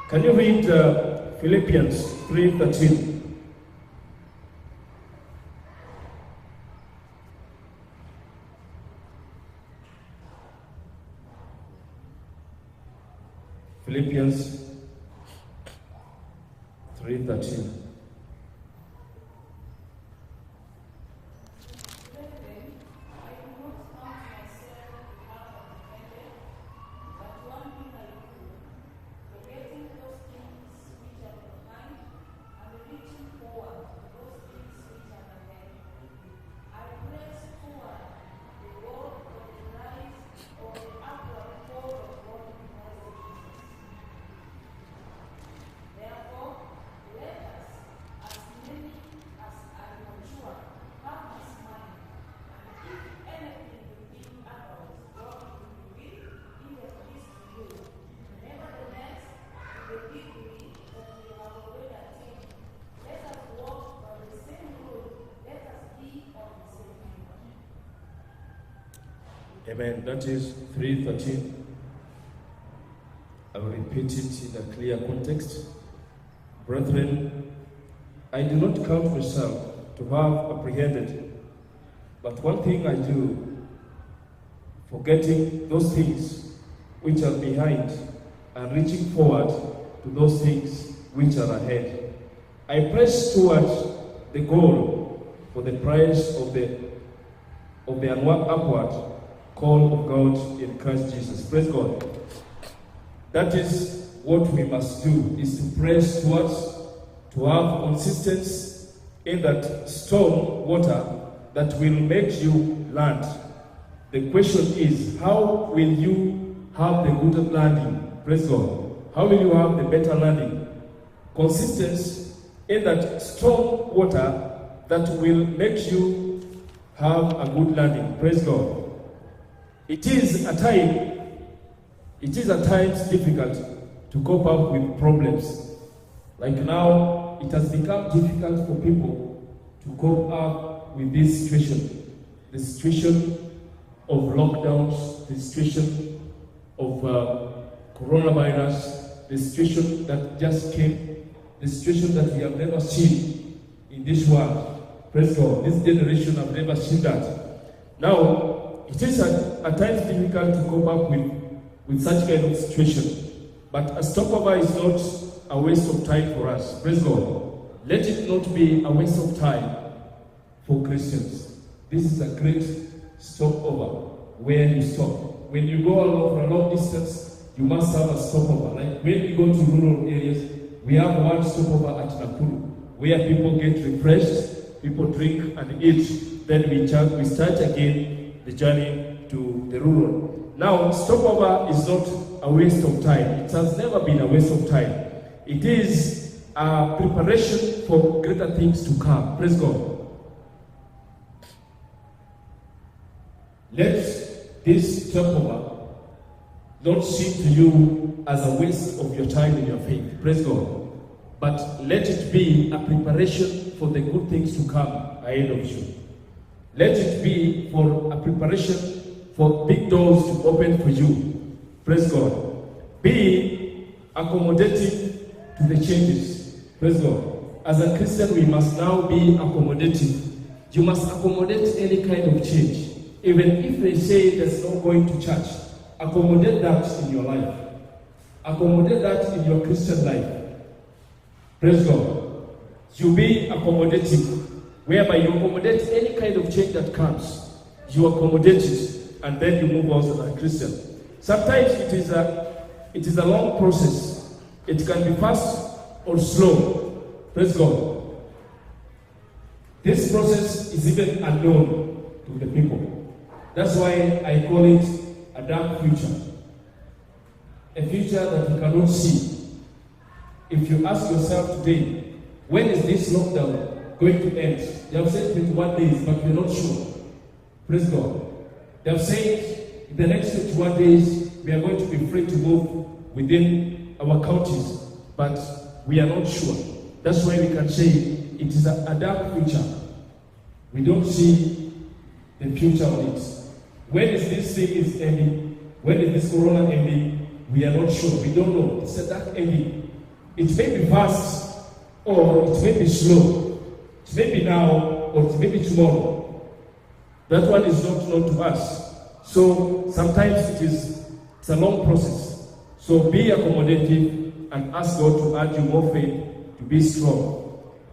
Can you read Philippians 3:13? Philippians 3:13. Amen. That is 3:13. I will repeat it in a clear context. Brethren, I do not count myself to have apprehended, but one thing I do, forgetting those things which are behind and reaching forward to those things which are ahead. I press towards the goal for the prize of the upward call of God in Christ Jesus. Praise God. That is what we must do, is to press towards, to have consistency in that storm water that will make you land. The question is, how will you have the good landing? Praise God. How will you have the better landing? Consistency in that storm water that will make you have a good landing. Praise God. It is at times difficult to cope up with problems. Like now, it has become difficult for people to cope up with this situation. The situation of lockdowns, the situation of coronavirus, the situation that just came, the situation that we have never seen in this world. Praise God. This generation have never seen that. Now, it is at times difficult to cope up with such kind of situation. But a stopover is not a waste of time for us. Praise God. Let it not be a waste of time for Christians. This is a great stopover where you stop. When you go along for a long distance, you must have a stopover. Like when we go to rural areas, we have one stopover at Nakuru, where people get refreshed, people drink and eat. Then we start again the journey to the rural. Now, stopover is not a waste of time. It has never been a waste of time. It is a preparation for greater things to come. Praise God. Let this stopover not seem to you as a waste of your time in your faith. Praise God. But let it be a preparation for the good things to come ahead of you. Let it be for a preparation for big doors to open for you. Praise God. Be accommodating to the changes. Praise God. As a Christian, we must now be accommodating. You must accommodate any kind of change. Even if they say there's no going to church, accommodate that in your life. Accommodate that in your Christian life. Praise God. You be accommodating, whereby you accommodate any kind of change that comes. You accommodate it, and then you move on as a Christian. Sometimes it is a long process. It can be fast or slow. Praise God. This process is even unknown to the people. That's why I call it a dark future. A future that you cannot see. If you ask yourself today, when is this lockdown going to end? They have said 21 days, but we're not sure. Praise God. They have said in the next 21 days, we are going to be free to move within our counties, but we are not sure. That's why we can say it is a dark future. We don't see the future on it. When is this thing is ending? When is this corona ending? We are not sure. We don't know. It's a dark ending. It may be fast, or it may be slow. It may be now, or it may be tomorrow. That one is not known to us. So sometimes it's a long process. So be accommodative and ask God to add you more faith to be strong.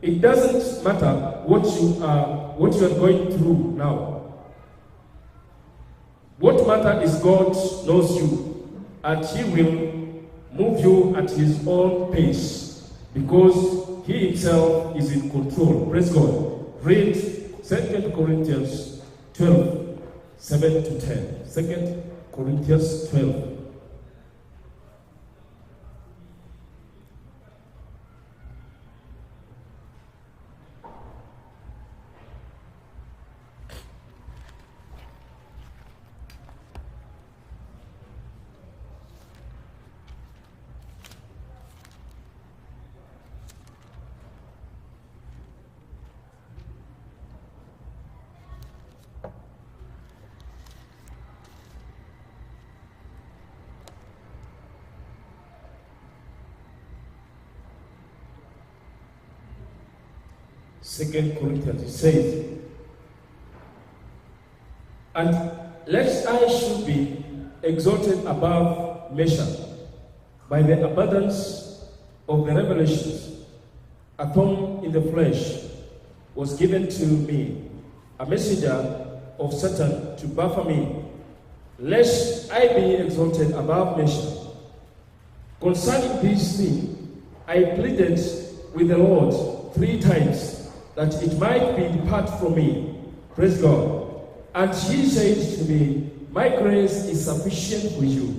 It doesn't matter what you are going through now. What matters is God knows you, and He will move you at His own pace, because He Himself is in control. Praise God. Read 2 Corinthians 12, 7 to 10. 2 Corinthians 12. Second Corinthians, it says, and lest I should be exalted above measure by the abundance of the revelations, a thorn in the flesh was given to me, a messenger of Satan to buffet me, lest I be exalted above measure. Concerning this thing, I pleaded with the Lord 3 times, that it might be depart from me. Praise God. And He said to me, my grace is sufficient for you,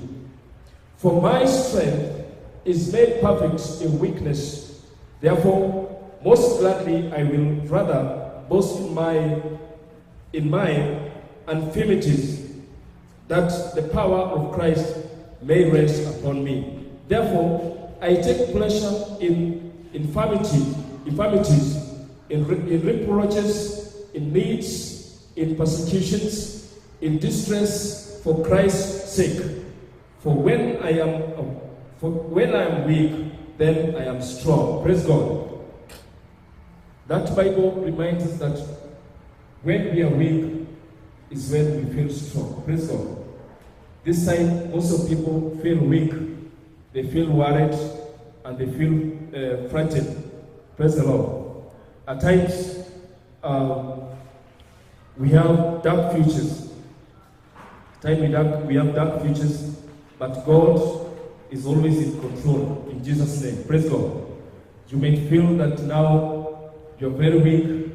for my strength is made perfect in weakness. Therefore, most gladly I will rather boast in my infirmities, that the power of Christ may rest upon me. Therefore, I take pleasure in infirmities, in reproaches, in needs, in persecutions, in distress for Christ's sake. For when I am weak, then I am strong. Praise God. That Bible reminds us that when we are weak is when we feel strong. Praise God. This time, most of people feel weak. They feel worried and they feel frightened. Praise the Lord. At times, we have dark futures. At times we have dark futures, but God is always in control. In Jesus' name, praise God. You may feel that now you're very weak.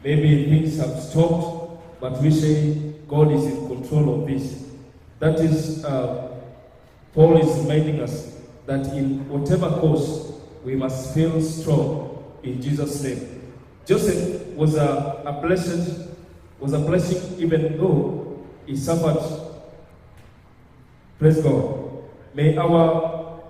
Maybe things have stopped, but we say God is in control of this. That is, Paul is reminding us that in whatever course, we must feel strong in Jesus' name. Joseph was a blessing even though he suffered. Praise God. May our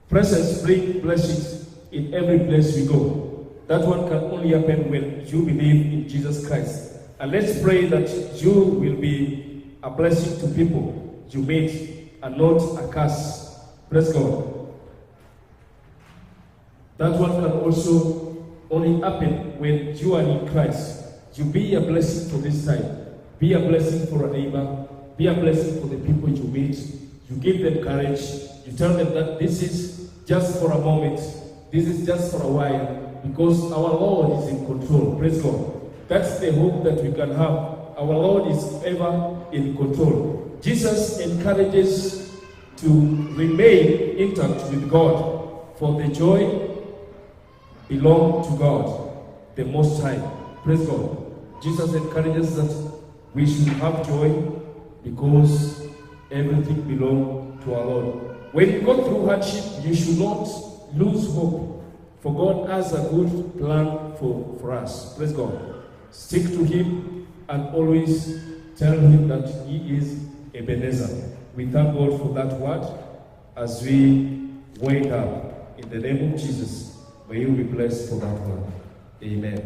presence bring blessings in every place we go. That one can only happen when you believe in Jesus Christ. And let's pray that you will be a blessing to people you meet and not a curse. Praise God. That one can also only happen when you are in Christ. You be a blessing for this time. Be a blessing for a neighbor. Be a blessing for the people you meet. You give them courage. You tell them that this is just for a moment. This is just for a while. Because our Lord is in control. Praise God. That's the hope that we can have. Our Lord is ever in control. Jesus encourages to remain intact with God, for the joy belong to God, the Most High. Praise God. Jesus encourages that we should have joy because everything belongs to our Lord. When you go through hardship, you should not lose hope, for God has a good plan for us. Praise God. Stick to Him and always tell Him that He is Ebenezer. We thank God for that word as we wake up. In the name of Jesus, may you be blessed for that word. Amen.